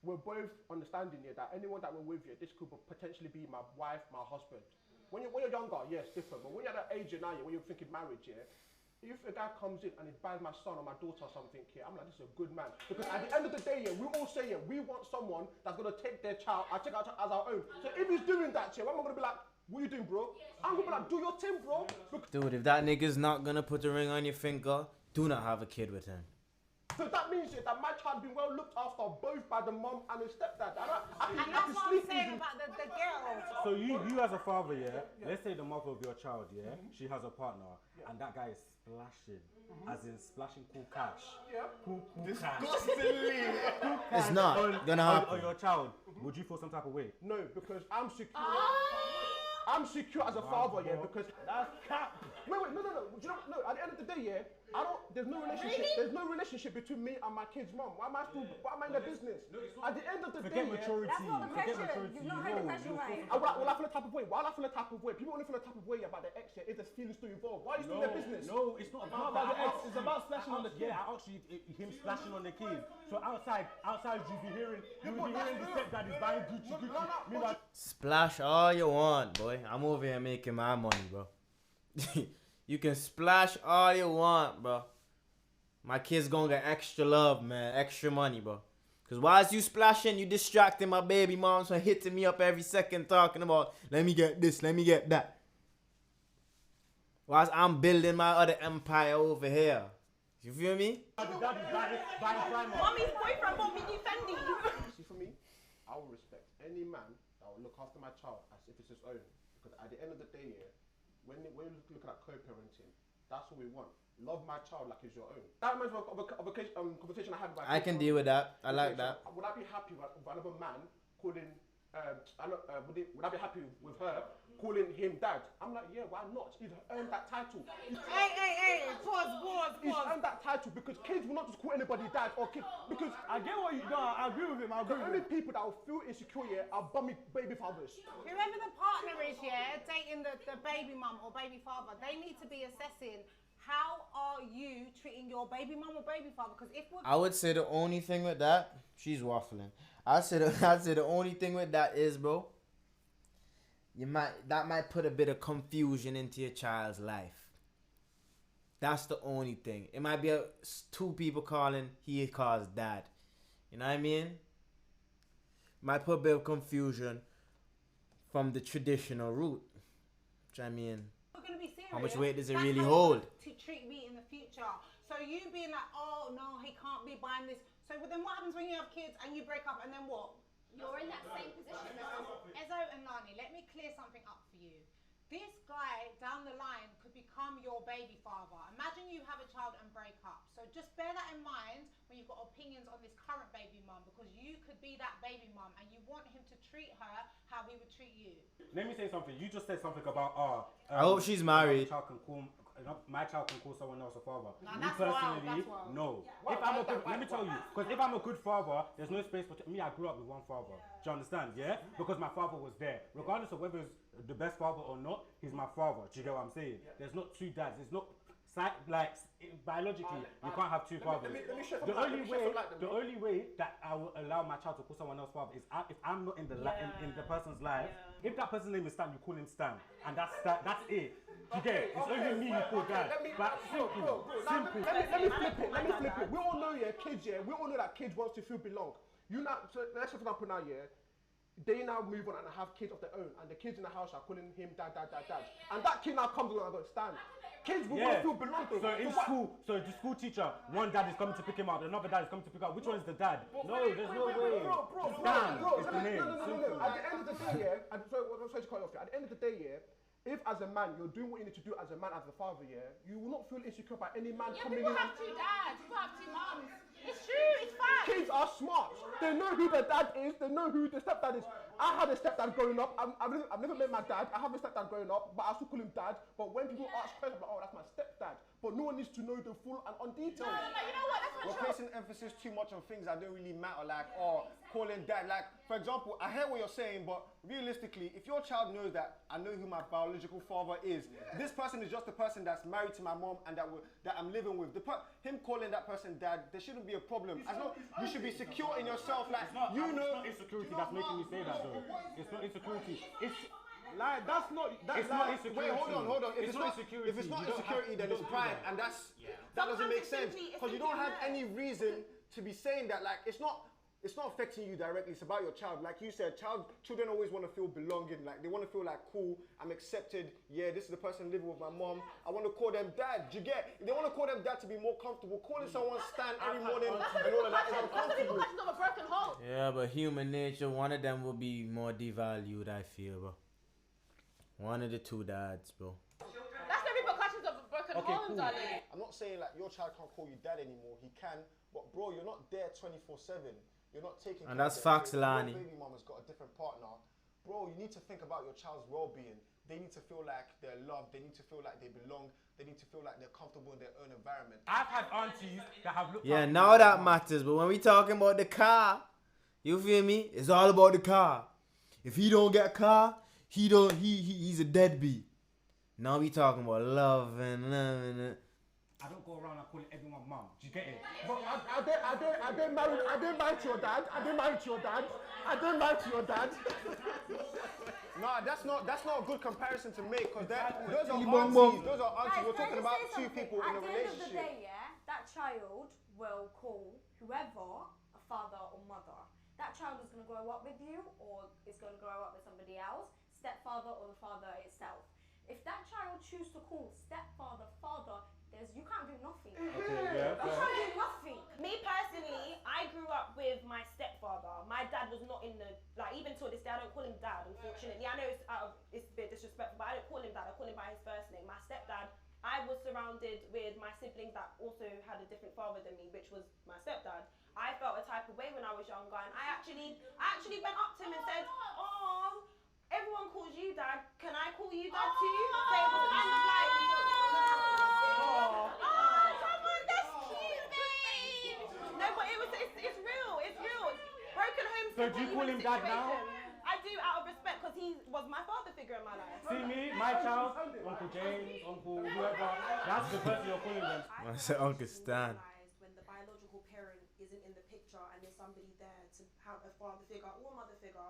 we're both understanding here that anyone that we're with here, this could potentially be my wife, my husband. When you're younger, yes, different. But when you're at that age now, when you're thinking marriage, yeah. If a guy comes in and he buys my son or my daughter or something here, I'm like, this is a good man. Because at the end of the day, yeah, we all say, yeah, we want someone that's gonna take their child, I take our child as our own. So if he's doing that, yeah, I'm gonna be like, what are you doing, bro? I'm gonna be like, do your thing, bro. Dude, if that nigga's not gonna put a ring on your finger, do not have a kid with him. So that means that my child being well looked after both by the mom and the stepdad. I And that's what I'm saying about the girls. So you as a father, yeah, let's say the mother of your child, yeah, she has a partner, and that guy is splashing, as in splashing cool cash. Yeah. Cool cash. It's not gonna happen. On your child, would you feel some type of way? No, because I'm secure. I'm secure as a father, yeah, because that's cap. Wait, no. Do you know, no, at the end of the day, yeah, there's no relationship. Really? There's no relationship between me and my kid's mom. Why am I in the business? At the end of the Forget day, maturity. That's not the Forget question. maturity. You've not heard the question right. Will I feel a type of way? Why I feel a type of way? People only feel a type of way about their ex, yeah, if there's feelings still involved. Why are you still in their business? No, it's not about about the that. ex, it's about splashing on the kid. Yeah, I actually him splashing on the kids. So outside you'll be hearing the stepdad is buying Gucci. Meanwhile, Splash all you want, boy. I'm over here making my money, bro. You can splash all you want, bro. My kids gonna get extra love, man. Extra money, bro. Cause whilst you splashing, you distracting my baby moms from hitting me up every second talking about, let me get this, let me get that. Whilst I'm building my other empire over here. You feel me? Mommy's boyfriend bought me new Fendi. See, for me, I will respect any man that will look after my child as if it's his own. Because at the end of the day, yeah, when you're looking at co-parenting, that's what we want. Love my child like it's your own. That reminds me of a conversation I had with my I can deal with that. I like that. Would I be happy with another man calling? Would I be happy with her calling him dad. I'm like, yeah, why not? He's earned that title. Hey, pause. He's earned that title because kids will not just call anybody dad or kid. Because I get what you. No, I agree with him. I the agree only with him. people that will feel insecure here are bummy baby fathers. Whoever the partner is, dating the baby mum or baby father, they need to be assessing how are you treating your baby mum or baby father? Because if we're I would say the only thing with that, she's waffling. I'd say the only thing with that is, bro, that might put a bit of confusion into your child's life. That's the only thing. It might be two people calling, he calls dad. You know what I mean? Might put a bit of confusion from the traditional route. Which I mean, we're going to be serious, how much weight does it that's really how hold? you want to treat me in the future. So you being like, oh no, he can't be buying this. So then what happens when you have kids and you break up and then what? You're in that same position. Ezo and Lani, let me clear something up for you. This guy down the line could become your baby father. Imagine you have a child and break up. So just bear that in mind when you've got opinions on this current baby mum, because you could be that baby mum and you want him to treat her how he would treat you. Let me say something. You just said something about I hope she's married. My child can call someone else a father. Nah, Me that's wild, personally, that's wild. no. Yeah. If I'm a good, let me tell you, because if I'm a good father, there's no space for me. I grew up with one father. Do you understand? Yeah. Because my father was there, regardless of whether it's the best father or not. He's my father. Do you get what I'm saying? There's not two dads. It's not like biologically you can't have two fathers. The only way that I will allow my child to call someone else father is if I'm not in the in the person's life. If that person's name is Stan, you call him Stan, and that's it. You get it? It's only me you call dad. But simple. Let me flip it. We all know, kids, we all know that kids wants to feel belong. You now, so let's for example now, they now move on and have kids of their own, and the kids in the house are calling him dad. And that kid now comes along and goes, Stan. Kids will want to feel belong to. So in school, the school teacher, one dad is coming to pick him up, another dad is coming to pick up. Which one is the dad? No, there's no way. Stan is the name. No. At the end of the day, I'm sorry to cut you off here. At the end of the day, if as a man you're doing what you need to do as a man, as a father, you will not feel insecure by any man coming in. People have two dads, people have two mums. It's true, it's fact. Kids are smart. They know who their dad is. They know who the stepdad is. I had a stepdad growing up. I've never met my dad. I have a stepdad growing up, but I still call him dad. But when people ask questions, I'm like, oh, that's my stepdad. But no one needs to know the full and on details. No, you know what? That's not We're true. placing emphasis too much on things that don't really matter, like, calling dad. Like, for example, I hear what you're saying, but realistically, if your child knows that I know who my biological father is, this person is just the person that's married to my mom and that I'm living with. Him calling that person dad, there shouldn't be a problem. As long you should be secure in yourself, like, It's not insecurity that's making me say that though. It's not insecurity. Like that's not. It's not insecurity. Wait, hold on. It's not insecurity. If it's not You don't insecurity, then it's pride, and that doesn't make sense because you don't have any reason to be saying that. Like, it's not affecting you directly. It's about your child. Like you said, children always want to feel belonging. Like, they want to feel like, cool, I'm accepted. Yeah, this is the person living with my mom. I want to call them dad. Do you get? If they want to call them dad to be more comfortable, calling someone Stan every morning and all of that is uncomfortable. That's not a broken home. Yeah, but human nature, one of them will be more devalued, I feel, bro. One of the two dads, bro. That's the repercussions of a broken home, darling. I'm not saying like your child can't call you dad anymore. He can, but bro, you're not there 24/7. You're not taking care And that's of their facts, kids. Lani. Your baby mom has got a different partner. Bro, you need to think about your child's well-being. They need to feel like they're loved. They need to feel like they belong. They need to feel like they're comfortable in their own environment. I've had aunties that have looked. Yeah, now that matters. But when we talking about the car, you feel me? It's all about the car. If he don't get a car, he's a deadbeat. Now we talking about love and. I don't go around and calling everyone mum. Do you get it? But I didn't marry to your dad. Nah, that's not a good comparison to make because those are Bong aunties. bong. Those are aunties. We're talking about two people in a At the end of the relationship. day, that child will call whoever a father or mother. That child is going to grow up with you or is going to grow up with somebody else, stepfather or the father itself. If that child chooses to call stepfather, father, you can't do nothing. Okay, yeah. You can't do nothing. Me personally, I grew up with my stepfather. My dad was not in the, like, even to this day, I don't call him dad, unfortunately. I know it's a bit disrespectful, but I don't call him dad, I call him by his first name. My stepdad, I was surrounded with my siblings that also had a different father than me, which was my stepdad. I felt a type of way when I was younger, and I actually went up to him and said, oh, everyone everyone calls you dad, can I call you dad too? So it was kind of like. Someone, that's cute, babe. No, but it's real. It's real. Broken homes. So do you call him dad now? I do, out of respect, because he was my father figure in my life. See me, my child, Uncle James, Uncle whoever. That's the person you're calling them. I said Uncle Stan. When the biological parent isn't in the picture and there's somebody there to have a father figure or mother figure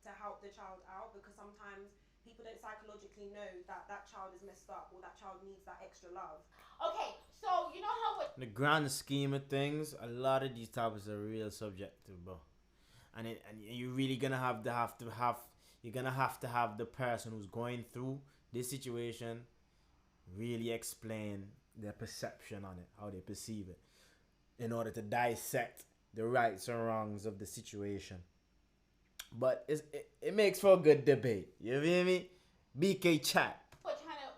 to help the child out, because sometimes people don't psychologically know that that child is messed up or that child needs that extra love. Okay, so you know how In the grand scheme of things, a lot of these topics are real subjective, bro. And you're really gonna have the person who's going through this situation really explain their perception on it, how they perceive it, in order to dissect the rights and wrongs of the situation. But it makes for a good debate. You feel me? BK chat. we're trying to,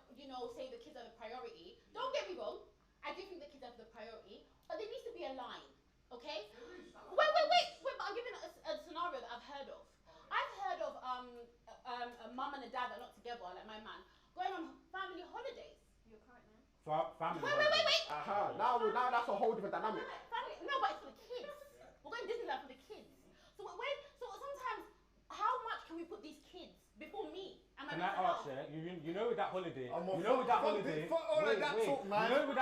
say the kids are the priority. Don't get me wrong. I do think the kids are the priority, but there needs to be a line, okay? Wait, but I'm giving a scenario that I've heard of. I've heard of a mum and a dad that are not together, like my man, going on family holidays. Your current man? Family. Wait. Now that's a whole different dynamic. No, but it's for the kids. We're going Disneyland for the kids. So sometimes, how much can we put these kids before me? Can I ask, you know with that holiday, with that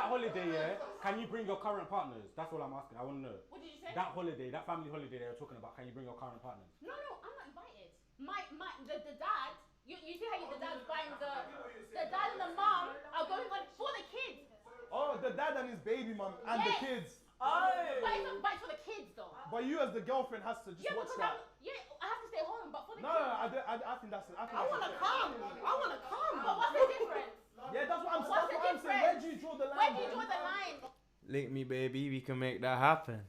holiday, yeah, can you bring your current partners? That's all I'm asking. I want to know. What did you say? That holiday, that family holiday they were talking about, can you bring your current partners? No, I'm not invited. The dad, you see how the dad's buying the dad and the mom are going on for the kids. Oh, the dad and his baby mom and the kids. Oh. But it's for the kids though. But you as the girlfriend has to just watch that. I have to stay home, but for the No, kids. I think that's. I wanna come. But what's the difference? Yeah, that's what I'm What's the saying. difference? Where do you draw the line? Where do you draw the line? Link me, baby. We can make that happen.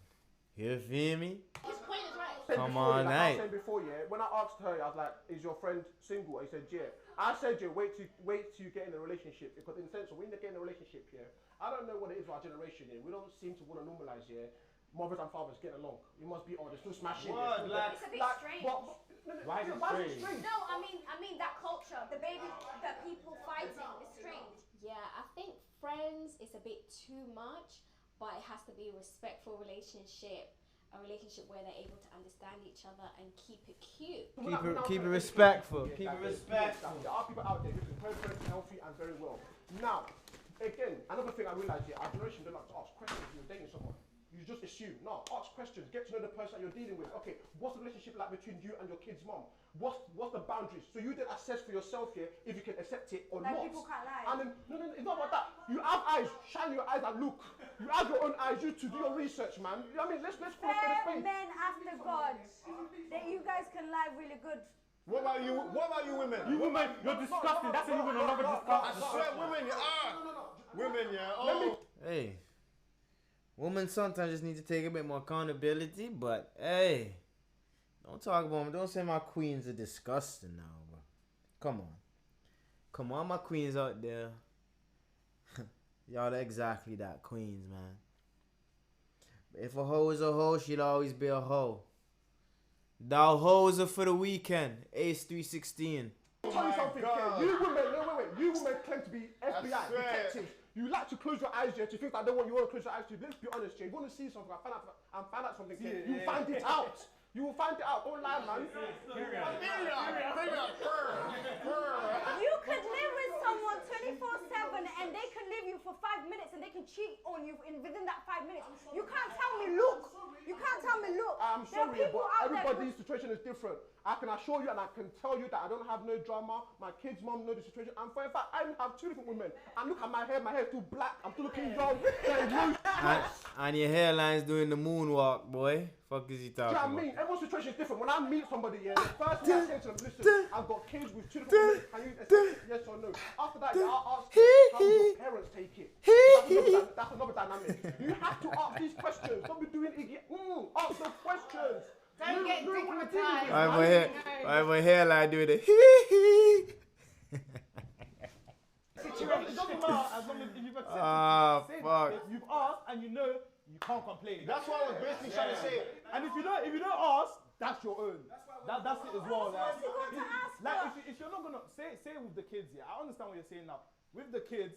You feel me? His point is right. Come Before, on, like I was mate. saying before, when I asked her, I was like, "Is your friend single?" He said, "Yeah." I said, "Yeah, wait till you get in a relationship, because in the sense of when you get in a relationship, I don't know what it is with our generation. We don't seem to want to normalize mothers and fathers getting along. You must be there's no smashing. It's a bit strange. Why is it strange? No, I mean that culture, the people fighting is strange. Yeah, I think friends is a bit too much, but it has to be a respectful relationship. A relationship where they're able to understand each other and keep it cute. Keep it respectful. Keep it respectful. There are people out there who are very, very healthy and very well. Now, again, another thing I realised our generation don't like to ask questions when you're dating someone. You just assume. No, ask questions. Get to know the person you're dealing with. Okay, what's the relationship like between you and your kid's mom? What's the boundaries? So you then assess for yourself if you can accept it or Like not. people can't lie. And then, no, it's not about that. You have eyes. Shine your eyes and look. You have your own eyes. You to do your research, man. You know what I mean? Let's call it a Fair space. men after God. That you guys can lie really good. What about you women? You women, you're disgusting. That's even another I disgusting. swear, women, women, Hey, women sometimes just need to take a bit more accountability. But hey, don't talk about me. Don't say my queens are disgusting now, bro. Come on, my queens out there. Y'all are exactly that, queens, man. If a hoe is a hoe, she'll always be a hoe. Thou hoes are for the weekend. Ace 316. Tell you something, you women, you women claim to be FBI detectives. You like to close your eyes, to think that I don't want you to close your eyes to. Let's be honest, if you want to see something, find out something, you find it out. You will find it out. Don't lie, man. You could live with someone 24/7 and they can leave you for 5 minutes and they can cheat on you within that 5 minutes. You can't tell me look. You can't tell me look. I'm There are sorry, people but out there everybody's situation is different. I can assure you and I can tell you that I don't have no drama. My kid's mom knows the situation. And for in fact, I have two different women. And look at my hair is too black. I'm still looking young. And your hairline's doing the moonwalk, boy. Fuck is he Do you talking know what I about? mean? Everyone's situation is different. When I meet somebody, the first thing I say to them, listen, I've got kids with two different women. Can you accept it? Yes or no? After that, I'll ask you, how do your parents take it? That's another dynamic. You have to ask these questions. Don't be doing idiot. Ask the questions. Don't get stigmatized. My hairline doing the It doesn't matter as long as you've accepted. fuck. If you've asked and you know, you can't complain. That's what I was basically trying to say. And if you don't ask, that's your own. That's it as well. What's he got to ask Like for? if you're not gonna say with the kids, yeah, I understand what you're saying now. With the kids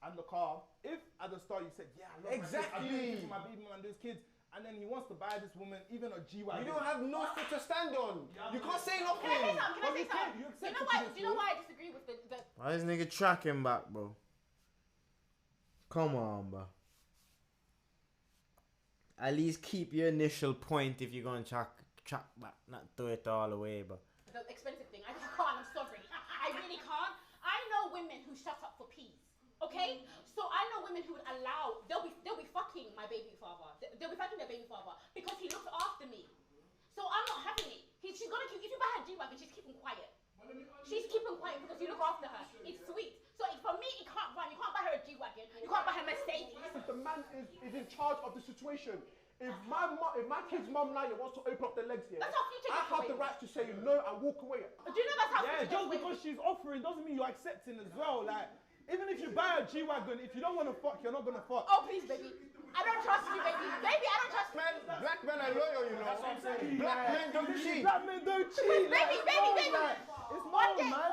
and the car, if at the start you said, yeah, I love my kids, I'm doing this for my baby man, those kids, and then he wants to buy this woman even a G-Wagon. You don't have no foot to stand on. You can't say nothing. Can I say something? Can I say something? You accept Do you know why I disagree with the Why this nigga tracking back, bro? Come on, bro. At least keep your initial point if you're gonna track back, not throw it all away, but. expensive thing? I can't. I'm sorry. I really can't. I know women who shut up for peace. Okay, so I know women who would allow. They'll be fucking my baby father. They'll be fucking their baby father because he looks after me. So I'm not having it. She's gonna keep. If you buy her G-Wagon, she's keeping quiet. She's keeping quiet because you look after her. It's sweet. So for me, it can't run. You can't buy her a G-Wagon. You can't buy her Mercedes. If the man is in charge of the situation, if my kid's mum now wants to open up their legs here, That's how future I gets have away the with. right to say no and walk away. Do you know that's how Yeah, future gets just away because with? she's offering doesn't mean you're accepting as well. Like, even if you buy a G-Wagon, if you don't want to fuck, you're not gonna fuck. Oh please, baby. I don't trust you, baby. Baby, I don't trust you. Black men are loyal, you know. That's what I'm saying. Black men don't cheat. Black men don't cheat. Baby, like, baby, no, baby. like, it's One no, day, man.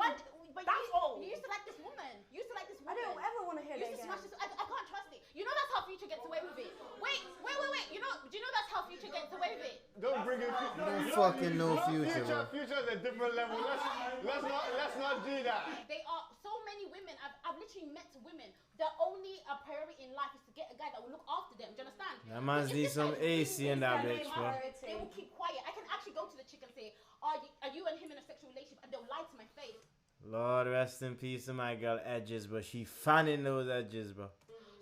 but That's all. you used to like this woman. You used to like this I woman. don't ever want to hear You that used to again. smash this. I can't trust it. You know that's how future gets away with it. Wait. Do you know that's how future gets away with it? Don't bring in Don't fucking know future, bro. Future's a different level. Let's not do that. They are so many women. I've literally met women. Their only priority in life is to get a guy that will look after them. Do you understand? That man's If need this some guy is AC in that doing bitch, this, bro. they will keep quiet. I can actually go to the chick and say, are you and him in a sexual relationship? And they'll lie to my face. Lord rest in peace to my girl Edges, but she fanning those edges, bro.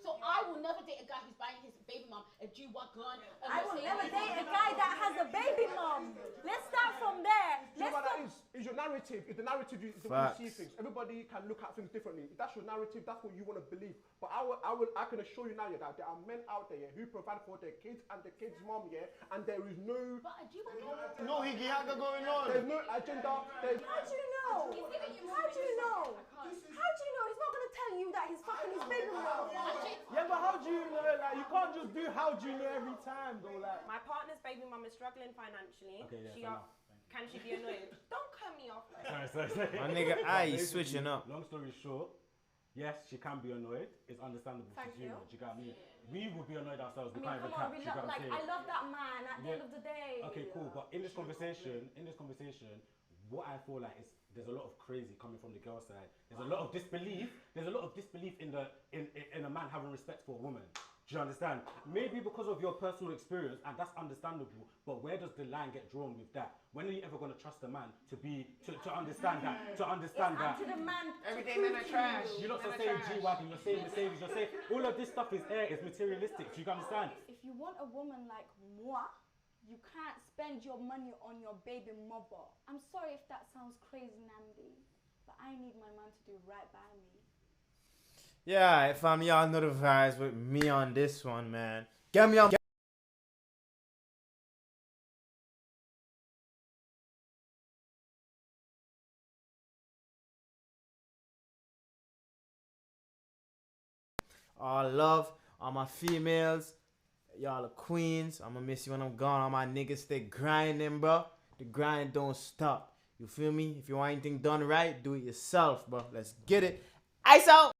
So I will never date a guy who's buying his baby mom a G-Wagon. I will never date a guy that has a baby mom. Let's start from there. You know Let's what that go. is your narrative. It's the narrative, is the way you see things. Everybody can look at things differently. If that's your narrative, that's what you want to believe. But I can assure you now, yeah, that there are men out there who provide for their kids and the kids' mom, yeah, and there is no. But a G-Wagon? No higihaga going on. There's no agenda. How do you know? How do you know? How do you know? He's not gonna tell you that he's fucking his baby mom. Yeah, but how do you know? Like, you can't just do how do you know every time, though. Like, My partner's baby mum is struggling financially. Okay, yeah, She fair asks, can she be annoyed? Don't cut me off. Like. Sorry. My nigga, he's Basically, switching up. Long story short, yes, she can be annoyed. It's understandable. Thank she's you. human. Do you get what I mean? We would be annoyed ourselves. I We mean, can't even come on, cap. Do you get what I'm like, saying? I love that man at the Yeah. end of the day. Okay, cool. But in this conversation, what I feel like is there's a lot of crazy coming from the girl side. There's a lot of disbelief. There's a lot of disbelief in a man having respect for a woman. Do you understand? Maybe because of your personal experience, and that's understandable. But where does the line get drawn with that? When are you ever going to trust a man to understand that? To understand that. To the man. Everyday men are trash. You're not saying G-Wagon, you're saying Mercedes, you're saying all of this stuff is air, it's materialistic. Do you understand? If you want a woman like moi, you can't spend your money on your baby mother. I'm sorry if that sounds crazy, Namdi, but I need my man to do right by me. Yeah, fam, y'all know the vibes with me on this one, man. Get me on. All love, all my females, y'all the queens. I'ma miss you when I'm gone. All my niggas stay grinding, bro. The grind don't stop. You feel me? If you want anything done right, do it yourself, bro. Let's get it. Ice out.